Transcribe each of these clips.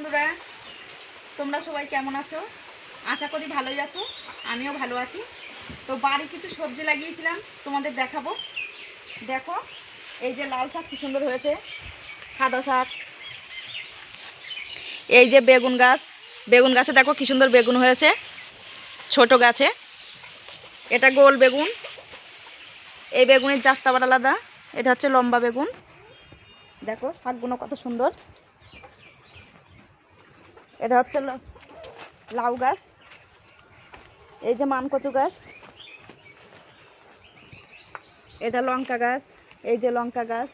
বন্ধুরা, তোমরা সবাই কেমন আছো? আশা করি ভালোই আছো। আমিও ভালো আছি। তো বাড়ি কিছু সবজি লাগিয়েছিলাম, তোমাদের দেখাবো। দেখো, এই যে লাল শাক কি সুন্দর হয়েছে, সাদা শাক। এই যে বেগুন গাছ, বেগুন গাছে দেখো কি সুন্দর বেগুন হয়েছে ছোট গাছে। এটা গোল বেগুন, এই বেগুনের জাতটা আবার আলাদা। এটা হচ্ছে লম্বা বেগুন। দেখো শাকগুলো কত সুন্দর। এটা হচ্ছে লাউ গাছ, এই যে মানকচু গাছ, এটা লঙ্কা গাছ, এই যে লঙ্কা গাছ,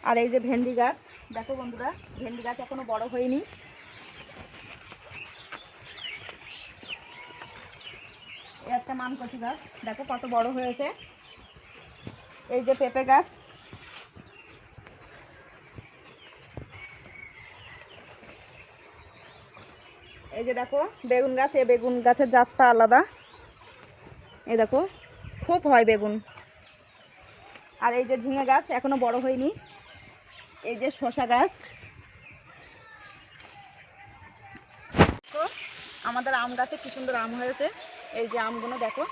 আর এই যে ভেন্ডি গাছ। দেখো বন্ধুরা, ভেন্ডি গাছ এখনো বড় হয়নি। এই একটা মানকচু গাছ, দেখো কত বড় হয়েছে। এই যে পেঁপে গাছ, এই যে দেখো বেগুন গাছ। এই বেগুন গাছের জাতটা আলাদা। এই দেখো খুব হয় বেগুন। আর এই যে ঝিঙে গাছ এখনো বড় হয়নি। এই যে শসা গাছ। তো আমাদের আম গাছে কি সুন্দর আম হয়েছে। এই যে আমগুলো দেখো।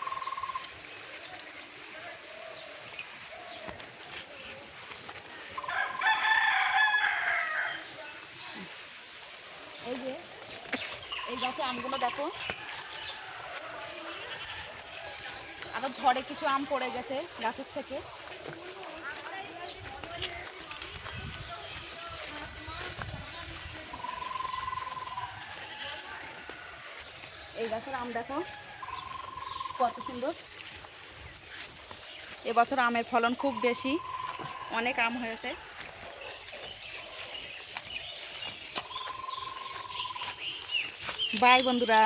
এই যে এই গাছে আমগুলো দেখো। আবার ঝড়ে কিছু আম পড়ে গেছে গাছের থেকে। এই গাছের আম দেখো কত সুন্দর। এবছর আমের ফলন খুব বেশি, অনেক আম হয়েছে। বাই বন্ধুরা।